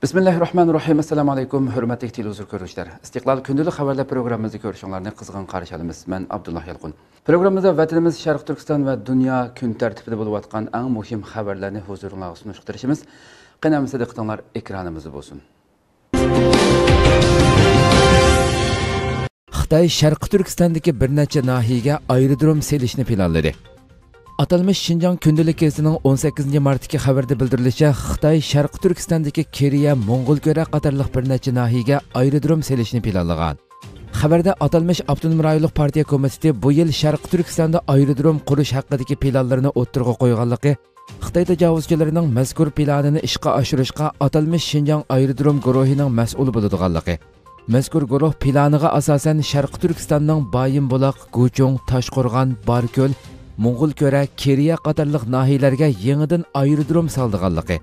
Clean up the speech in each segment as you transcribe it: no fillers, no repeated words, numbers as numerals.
Bismillahirrahmanirrahim. Assalamu alaykum. Hürmetli televizyon görüşler. İstiklal Gündüzlük Haberler programımızı görüşünlerini kızgın karşı alımız. Ben Abdullah Yalqun. Programımızda vatanımız Şarkı Türkistan ve dünya gün tertibinde bulup atkan en muhim haberlerini huzuruna sunuşturuşumuz. Qanamızda diqqatinglar ekranımızda olsun. Xitoy Sharqi Turkistondagi bir necha nahiyaga aerodrom selishni planladi. Atalmış Şinjan Gündüzlük Gezitining 18 martdagi xabarda bildirilishicha, Xitoy Sharqi Turkistondagi Keriya, Mo'ng'ulgora qatorliq bir necha nahiyaga aerodrom selishni planlagan. Xabarda atalmış Avtonom rayonlik partiya komiteti bu yil Sharqi Turkistonda aerodrom qurish haqidagi planlarini o'ttirg'a qo'yganligi, Xitoy tajovuzchilarining mazkur planini ishga oshirishga atalmış Şinjan aerodrom guruhining mas'uli bo'ladiganligi. Mazkur guruh planiga asosan Sharqi Turkistonning Bayinbuloq, Guchong, Toshqo'rg'on, Barko'l, Mo'ng'ulgora, Keriya qatorliq nahiyalarga yangidan aerodrom soldiganligi.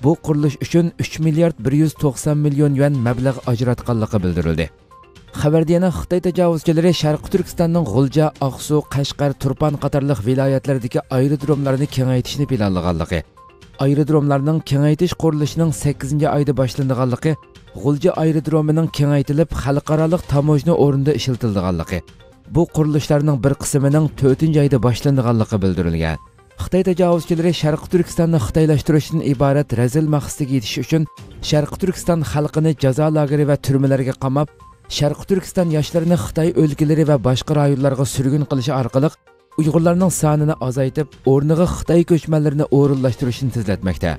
Bu qurilish uchun 3 milliard 190 million yuan mablag' ajratganligi bildirildi. Xabarda yana Xitoy tajovuzchilari Sharqi Turkistonning G'ulja, Aqsu, Qashqar, Turpan qatorliq viloyatlaridagi aerodromlarni kengaytirishni planlaganligi. Aerodromlarning kengaytirish qurilishining 8-oyda boshlanganligi, G'ulja aerodromining kengaytirilib xalqaroliq tamojna o'rnida ishlatilganligi. Bu qurilishlarning bir qismining 4-oyda boshlanganligi bildirilgan. Xitoy tajovuzchilari Sharqi Turkistonni xitoylashtirishdan iborat razil maqsadiga yetish uchun Sharqi Turkiston xalqini jazo lageri va turmalarga qamab, Sharqi Turkiston yoshlarini Xitoy o'lkalari va boshqa rayonlarga surgun qilish orqali Uyg'urlarning sonini azaytib, o'rniga Xitoy ko'chmanlarini o'rinlashtirishni tezlatmoqda.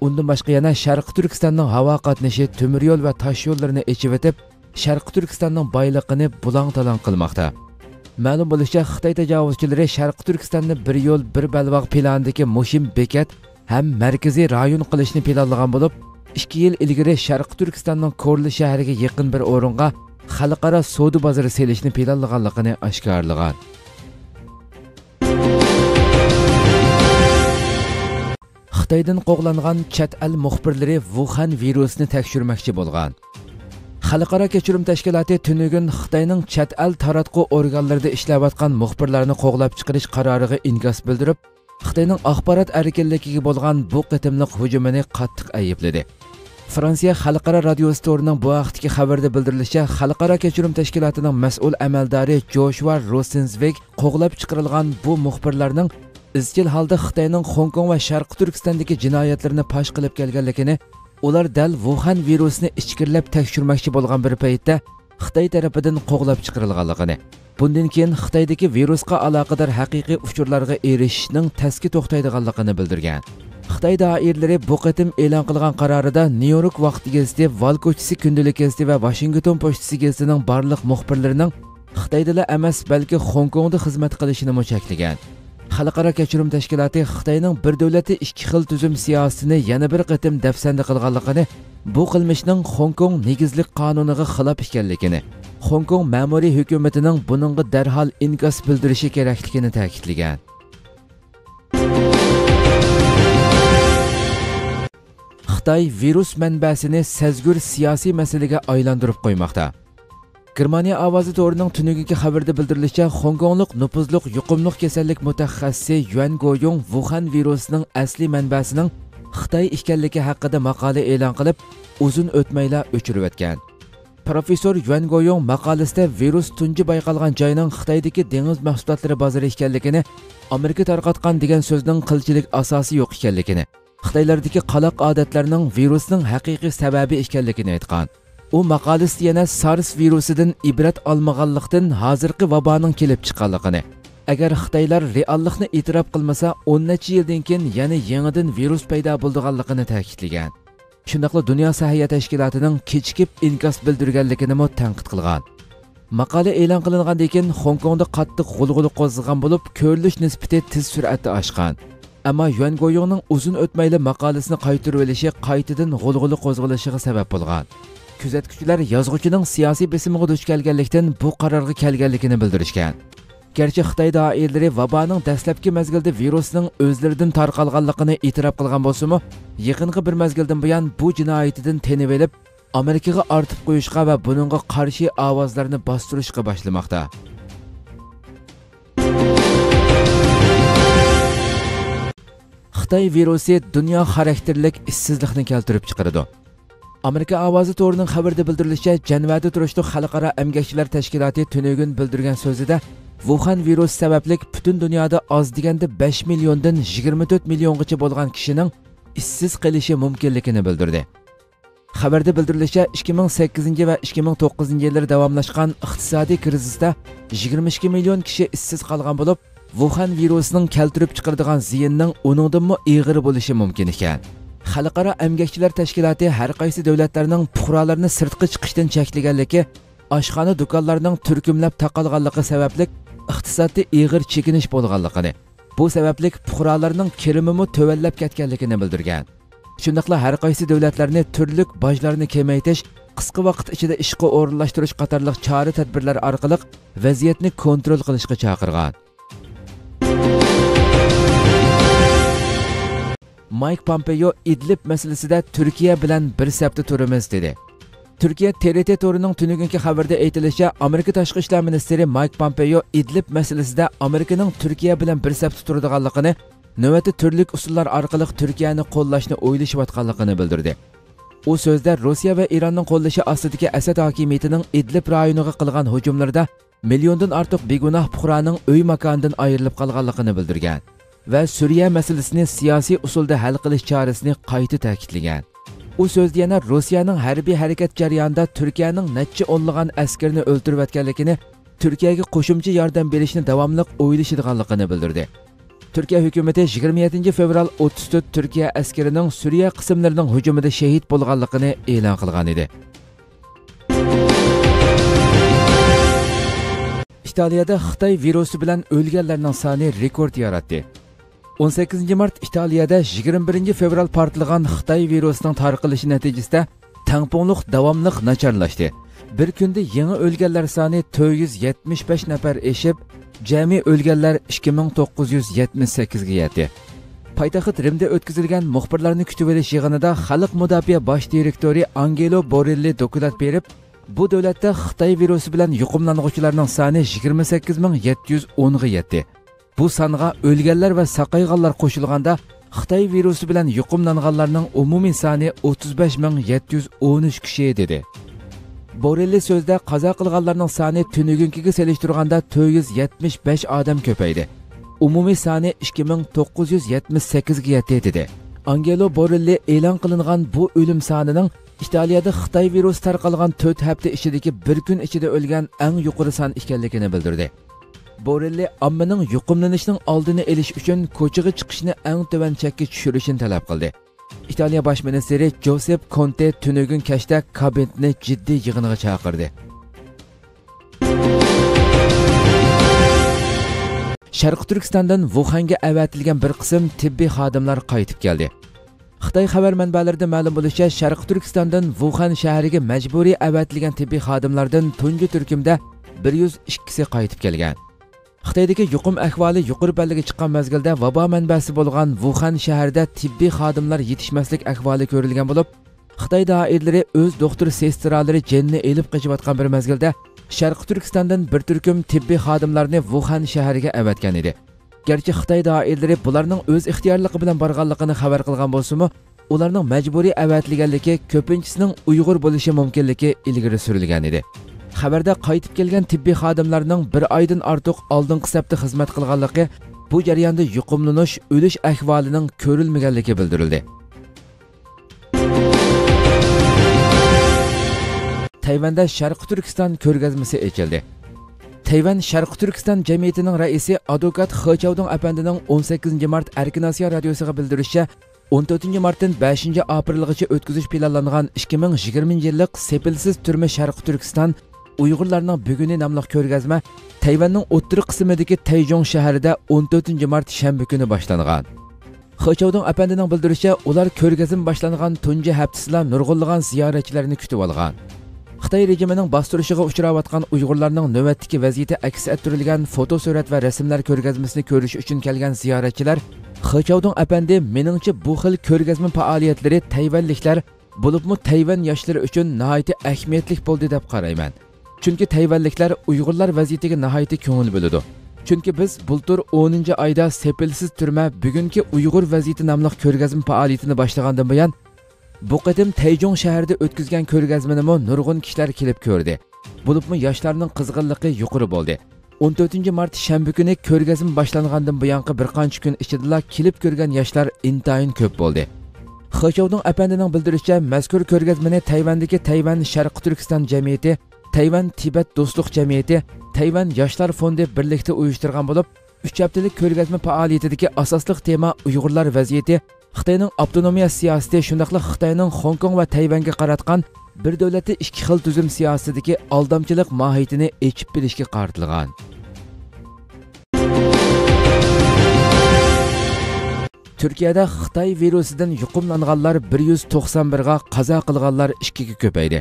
Undan boshqa yana Sharqi Turkistonning havo qatnashi, temir yo'l va tosh yo'llarini echib o'tib, Sharqi Turkistonning boyligini bulang-talang qilmoqda. Ma'lum bo'lishicha, Xitoy tajovuzchilari Sharqi Turkistonni bir yo'l, bir balvoq planidagi muhim bekat ham markaziy rayon qilishni planlagan bo'lib, 2 yil ilgari Sharqi Turkistonning Korli shahriga yaqin bir o'ringa xalqaro savdo bozori selishni planlaganligini oshkorlagan. Xitoydan qo'g'langan chet el muxbirlari Wuhan virusini tekshirmoqchi bo'lgan. Xalqaro kechirim tashkiloti tunugun Xitoyning chet el taratqu organlarida ishlayotgan muxbirlarni qo'g'lab chiqarish qaroriga inkas bildirib, Xitoyning axborot erkinligiga bo'lgan bu qitimliq hujumini qattiq aybladi. Fransiya xalqaro radiosi to'rining bu vaqtdagi xabarda bildirilishicha, xalqaro kechirim tashkilotining mas'ul amaldori Joshua Rosenzweig qo'g'lab chiqarilgan bu muxbirlarning izchil holda Xitoyning Hong Kong va Sharqi Turkistondagi jinoyatlarni fosh qilib kelganligini, ular dal Wuhan virusini ichkirlab tekshirmoqchi bo'lgan bir paytda Xitoy tarafidan qo'g'lab chiqarilganligini, bundan keyin Xitoydagi virusga aloqador haqiqiy uchurlarga erishishning taski to'xtaydiganligini bildirgan. Xitoy doiralari bu qatim e'lon qilgan qarorida New York vaqti gazeti, Val ko'chasi Gündüzlük Geziti va Washington pochtasi gazetining barliq muxbirlarining Xitoyda emas, balki Hong Kongda xizmat qilishini cheklagan. Xalqaro kechirim tashkiloti Xitoyning bir davlatda ikki xil tuzum siyosatini yana bir qatim dafsanda qilganligini, bu qilmishning Hong Kong negizlik qonuniga xilof ekanligini, Hong Kong ma'muriy hukumatining buningga darhol inkas bildirishi kerakligini ta'kidlagan. Xitoy virus manbasini sezgur siyosiy masalaga aylantirib qo'ymoqda. Germaniya ovozi to'rining tunugiki xabarda bildirilishicha, Hong Konglik nupuzliq yuqumliq kasallik mutaxassisi Yuan Guoyong Wuhan virusining asli manbasining Xitoy ekanligi haqida maqola e'lon qilib, uzun o'tmayla o'chirib o'tgan. Professor Yuan Guoyong maqolasida virus tunji bayqalgan joyning Xitoydagi dengiz mahsulotlari bozori ekanligini, Amerika tarqatgan degan so'zning qilchilik asosi yo'q ekanligini, Xitoylardagi qaloq odatlarning virusning haqiqiy sababi ekanligini aytgan. U maqolasida yana SARS virusidan ibrat olmaganlikdan hozirgi vaboning kelib chiqqanligini, agar Xitoylar reallikni e'tirof qilmasa, 10 necha yildan keyin yana yangidan virus paydo bo'lganligini ta'kidlagan. Shundaqla Dunyo sog'liqlik tashkilotining kechikib inkas bildirganligini tanqid qilgan. Maqola e'lon qilingandan keyin Hong Kongda qattiq g'ulg'ula qo'zg'agan bo'lib, ko'rilish nisbati tez sur'atda oshgan. Ammo Yuan Guoyongning uzun o'tmayli maqolasini qaytarib olishi qaytadan g'ulg'ula qo'zg'alishiga sabab bo'lgan. Kuzatuvchilar yozuvchining siyosiy besimiga duch kelganlikdan bu qarorga kelganligini bildirishgan. Gerçi Xitoy doiralari vaboning dastlabki mezgilda virusning o'zlaridan tarqalganligini e'tirof qilgan bo'lsa-mu, yaqinqi bir mezgildan buyon bu jinoyatidan tenib olib, Amerikaga ortib qo'yishga va buningga qarshi ovozlarni bostirishga boshlamoqda. Xitoy virusi dunyo xarakterlik ishsizlikni keltirib chiqaradi. Amerika Ovozi to'rining xabarida bildirilishicha, Jenevada turishli xalqaro emgakchilar tashkiloti tunugun bildirgan so'zida Wuhan virusi sababli butun dunyoda oz deganda 5 milliondan 24 milliongacha bo'lgan kishining ishsiz qilishi mumkinligini bildirdi. Xabarda bildirilishicha, 2008 va 2009 yillarda davomlashgan iqtisodiy krizisda 22 million kishi ishsiz qolgan bo'lib, Wuhan virusining keltirib chiqaradigan ziyinning uningdanmi og'ir bo'lishi mumkin ekan. Xalqaro emgakchilar tashkiloti har qaysi davlatlarning fuqarolarini sirtqi chiqishdan cheklaganligi, oshxona do'konlarining turkumlab taqalganligi sababli iqtisodiy og'ir chekinish bo'lganligini, bu sababli fuqarolarning kirimimi tövallab ketganligini bildirgan. Shundaqla har qaysi davlatlarni turli bojlarni kamaytirish, qisqa vaqt ichida ishga o'rinlashtirish qatorliq chora-tadbirlar orqali vaziyatni kontrol qilishga chaqirgan. Mike Pompeo İdlib masalasida Turkiya bilan bir safda turimiz dedi. Turkiya TRT to'rining tunugungi xabarda aytilishicha, Amerika tashqi ishlar ministri Mike Pompeo İdlib masalasida Amerikaning Turkiya bilan bir safda turadiganligini, navbatda turli usullar orqali Turkiyani qo'llashni o'ylashayotganligini bildirdi. U so'zda Rossiya va Eronning qo'llashi ostidagi Asad hokimiyatining İdlib rayoniga qilgan hujumlarda milliondan ortiq begunoh fuqaroning uy makonidan ayrilib qolganligini bildirgan va Suriya masalasini siyosiy usulda hal qilish chorasini qayta ta'kidlagan. U so'zda yana Rossiyaning harbiy harakat jarayonida Turkiyaning necha o'nlagan askarni o'ldirib o'tganligini, Turkiyaga qo'shimcha yordam berishni davomli o'ylashadiganligini bildirdi. Turkiya hukumati 27 fevral 34 Turkiya askarining Suriya qismlarining hujumida shahid bo'lganligini e'lon qilgan edi. İtaliyada Xitoy virusi bilan o'lganlarning soni rekord yaratdi. 18 mart İtaliyada 21 fevral portlagan Xitoy virusining tarqalishi natijasida tangpongliq davomli nacharlashdi. Bir kunda yangi o'lganlar soni 475 nafar eshib, jami o'lganlar 2978 ga yetdi. Poytaxt Rimda o'tkazilgan muxbirlarni kutib olish yig'inida xalq mudofaa bosh direktori Angelo Borelli dokument berib, bu davlatda Xitoy virusi bilan yuqumlanuvchilarning soni 28710 ga yetdi. Bu songa o'lganlar va saqayganlar qo'shilganda Xitoy virusi bilan yuqumlanganlarning umumiy soni 35713 kishi dedi. Borelli so'zda qazo qilganlarning soni tunugunkiga selishtirganda 475 odam ko'paydi. Umumiy soni 2978 ga yetdi dedi. Angelo Borelli e'lon qilingan bu o'lim sonining İtaliyada Xitoy virusi tarqalgan 4 hafta ichidagi bir kun ichida o'lgan eng yuqori son ekanligini bildirdi. Borelli ommaning yuqumlanishining oldini olish uchun ko'chaga chiqishni eng tuvan chekka tushirishni talab qildi. İtaliya bosh ministri Giuseppe Conte tunugun kashda kabinetni jiddiy yig'inga chaqirdi. Sharq Turkistondan Wuhanga avatilgan bir qism tibbiy xodimlar qaytib keldi. Xitoy xabar manbalarida ma'lum bo'lishicha, Sharq Turkistondan Wuhan shahriga majburiy avatilgan tibbiy xodimlardan tunji turkumda 102 qaytib kelgan. Xitoydagi yuqum ahvoli yuqori ballaga chiqqan mezgilda vabo manbasi bo'lgan Wuhan shahrida tibbiy xodimlar yetishmaslik ahvoli ko'rilgan bo'lib, Xitoy doiralari o'z doktor sestralari jinni elib qochayotgan bir mezgilda Sharq Turkistondan bir turkum tibbiy xodimlarni Wuhan shahriga avatgan edi. Gerçi Xitoy doiralari bularning o'z ixtiyorligi bilan borganligini xabar qilgan bo'lsa-mu, ularning majburiy avatilganligi ko'pinchisining Uyg'ur bo'lishi mumkinligi ilgari surilgan edi. Xabarda qaytib kelgan tibbiy xodimlarning bir oydan ortiq oldingi safda xizmat qilganligi, bu jarayonda yuqumlanish, o'lish ahvolining ko'rilmaganligi bildirildi. Tayvanda Sharq Turkiston ko'rgazmasi ochildi. Tayvan Sharq Turkiston jamiyatining raisi advokat He Chaodong apandining 18 mart Erkin Osiyo radiosiga bildirishicha, 14 martdan 5 aprelgacha o'tkazish planlangan 2020 yillik sepilsiz turma Sharq Turkiston Uyg'urlarning buguni nomli ko'rgazma Tayvanning o'rta qismidagi Tayjong shahrida 14 mart shanba kuni boshlangan. He Chaodong apandining bildirishicha, ular ko'rgazma boshlangan tunji haftasida nurg'unlagan ziyoratchilarni kutib olgan. Xitoy rejimining bostirishiga uchrayotgan Uyg'urlarning navbatdagi vaziyati aks ettirilgan foto surat va rasmlar ko'rgazmasini ko'rish uchun kelgan ziyoratchilar He Chaodong apandi meningcha bu xil ko'rgazma faoliyatlari Tayvanliklar bo'libmi Tayvan yoshlari uchun nihoyatda ahamiyatli bo'ldi deb qarayman. Chunki Tayvanliklar Uyg'urlar vaziyatiga nihoyatda ko'ngil bo'ladi. Chunki biz bultur 10-oyda sepilsiz turma bugungi Uyg'ur vaziyati nomli ko'rgazma faoliyatini boshlagandan buyon Bu qadim Tayjong shahrida o'tkazgan ko'rgazmani nurg'un kishilar kelib ko'rdi. Bo'libmi yoshlarning qizg'inligi yuqori bo'ldi. 14 mart shanba kuni ko'rgazma boshlangandan buyon bir qancha kun ichida kelib ko'rgan yoshlar intayin ko'p bo'ldi. Xochovning apandining bildirishicha, mazkur ko'rgazmani Tayvandagi Tayvan Sharq Turkiston jamiyati, Tayvan Tibet do'stlik jamiyati, Tayvan yoshlar fondi birlikda uyushtirgan bo'lib, 3 haftalik ko'rgazma faoliyatidagi asosli tema Uyg'urlar vaziyati, Xitoyning avtonomiya siyosati, shundaqla Xitoyning Hong Kong va Tayvanga qaratgan bir davlatda ikki xil tuzum siyosadagi aldamchilik mohiyatini echib bilishga qaratilgan. Turkiyada Xitoy virusidan yuqumlanganlar 191 ga, qazo qilganlar 2 ga ko'paydi.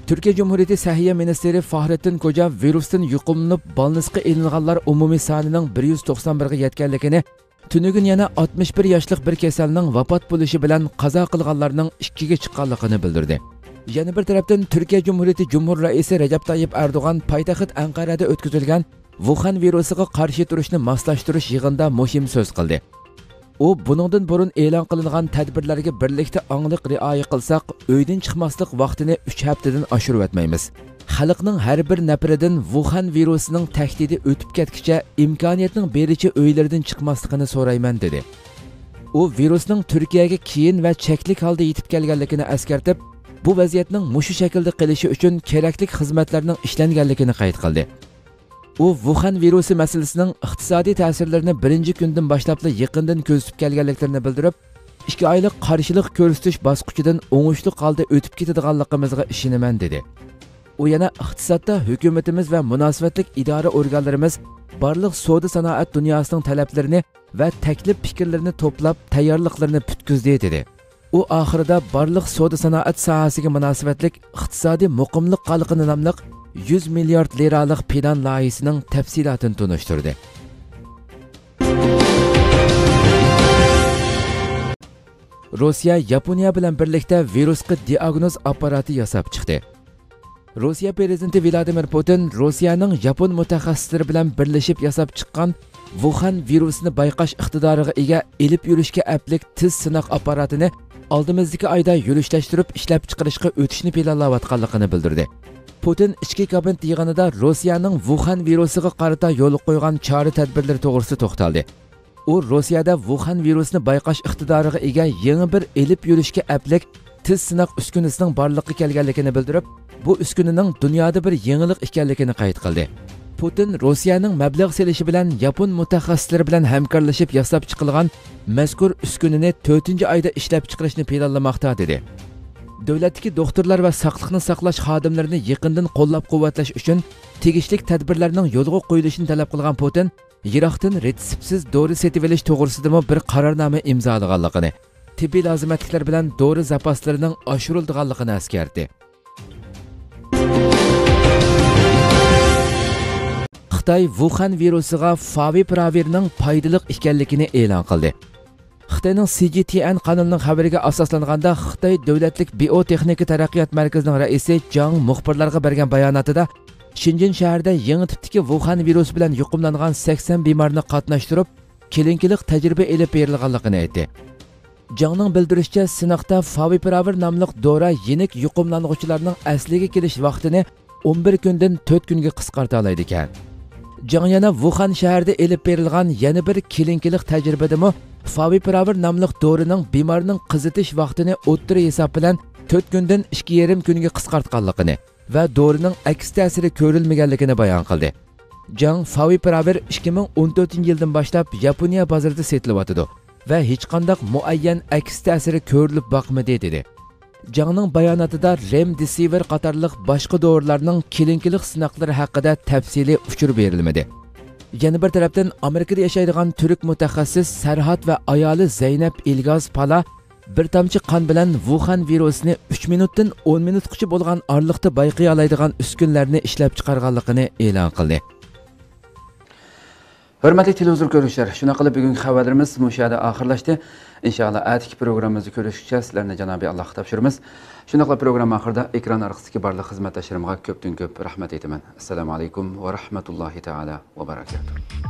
Türkiye Cumhuriyeti Səhiyyə Ministeri Fahrettin Koca virusdan yuqumlanıb balnisqa elinganlar umumiy sonining 191 ga yetganligini, tünügün yana 61 yaşlıq bir kasalning vafot bo'lishi bilan qazo qilganlarning 2 ga chiqqanligini bildirdi. Yana bir tarafdan Türkiye Cumhuriyeti Cumhur Raisi Recep Tayyip Erdoğan poytaxt Anqarada o'tkazilgan Wuhan virusiga qarshi turishni moslashtirish yig'inida muhim so'z qildi. U buningdan burun e'lon qilingan tadbirlarga birlikda angliq rioya qilsak, uydan chiqmaslik vaqtini 3 haftadan oshirib o'tmaymiz. Xalqning har bir nafaridan Wuhan virusining tahdidi o'tib ketgicha imkoniyatning berichi uylardan chiqmasligini so'rayman dedi. U virusning Turkiyaga keyin va cheklik holda yetib kelganligini eskartib, bu vaziyatning mushu shaklda qilishi uchun kerakli xizmatlarning ishlanganligini qayd qildi. U Wuhan virusi masalasining iqtisodiy ta'sirlarini birinchi kundan boshlab yaqindan ko'zitib kelganliklarini bildirib, 2 oylik qarshilik ko'rsatish bosqichidan o'ngishli holda o'tib ketadiganligimizga ishonaman dedi. U yana iqtisodda hukumatimiz va munosabatlik idora organlarimiz barliq savdo sanoat dunyosining talablarini va taklif fikrlarini to'plab tayyorliqlarini putkizdi dedi. U oxirida barliq savdo sanoat sohasiga munosabatlik iqtisodiy muqimlik qalqini nomli 100 milliard liralik plan loyihasining tafsilotini tunishtirdi. Rossiya Yaponiya bilan birlikda virusga diagnoz apparati yasab chiqdi. Rossiya prezidenti Vladimir Putin Rossiyaning yapon mutaxassislari bilan birlashib yasab chiqqan Wuhan virusini bayqash iqtidoriga ega elib yurishga aplik tiz sinoq apparatini oldimizdagi oyda yurishlashtirib ishlab chiqarishga o'tishni planlayotganligini bildirdi. Putin ichki kabinet yig'inida Rossiyaning Wuhan virusiga qarata yo'l qo'ygan chora-tadbirlar to'g'risida to'xtaldi. U Rossiyada Wuhan virusini bayqash iqtidoriga ega yangi bir elib yurishga aplik tiz sinoq uskunasining borliqqa kelganligini bildirib, bu uskunaning dunyoda bir yangilik ekanligini qayd qildi. Putin Rossiyaning mablag' selishi bilan yapon mutaxassislari bilan hamkorlashib yasab chiqilgan mazkur uskunani 4-oyda ishlab chiqarishni planlamoqda dedi. Davlatdagi doktorlar va saqliqni saqlash xodimlarini yaqindan qo'llab-quvvatlash uchun tegishli tadbirlarning yo'lga qo'yilishini talab qilgan Putin, Iroqdan retseptsiz dori setib olish to'g'risida bir qarornoma imzolaganligini, tibbiy lozimatliklar bilan dori zapaslarining oshirilganligini eskartdi. Xitoy Wuhan virusiga Favipiravir-ning foydali ekanligini e'lon qildi. Xitoyning CGTN kanalining xabariga asoslanganda, Xitoy Davlatlik biotexnika taraqqiyot markazining raisi Zhang muxbirlarga bergan bayonotida Shenzhen shahrida yangi tipdagi Wuhan virusi bilan yuqumlangan 80 bemorni qatnashtirib, kelinkilik tajriba elib berilganligini aytdi. Zhangning bildirishicha, sinoqda Favipiravir nomli dori yenik yuqumlanuvchilarning asliga kelish vaqtini 11 kundan 4 kunga qisqarta oladi ekan. Zhang yana Wuhan shahrida elib berilgan yana bir kelinkilik tajribadami Favipiravir nomli dorining bemorning qizitish vaqtini o'ttiri hisob bilan 4 kundan 2,5 kunga qisqartganligini va dorining aks ta'siri ko'rilmaganligini bayon qildi. Zhang Favipiravir 2014-yildan boshlab Yaponiya bozorida sotilyotdi va hech qanday muayyan aks ta'siri ko'rilib boqmadi dedi. Zhangning bayonotida Remdesivir qatorliq boshqa dorilarning kelinkilik sinoqlari haqida tafsiliy uchur berilmadi. Yana bir tarafdan Amerikada yashaydigan turk mutaxassis Sarhat va ayoli Zaynab Ilgaz Pala bir tomchi qon bilan Wuhan virusini 3 minutdan 10 minutgacha bo'lgan oraliqda bayqay oladigan uskunlarni ishlab chiqarganligini e'lon qildi. Hurmatli televizor ko'ruvchilar, shuna qilib bugungi xabarlarimiz mushada oxirlashdi. Inshaalloh atiki programmamizni ko'rishgacha sizlarni Janobi Alloh topshiramiz. Shuna qilib program oxirida ekran orqasidagi barliq xizmatdoshlarimga ko'pdan ko'p rahmat aytaman. Assalomu alaykum va rahmatullohi taala va barakatuh.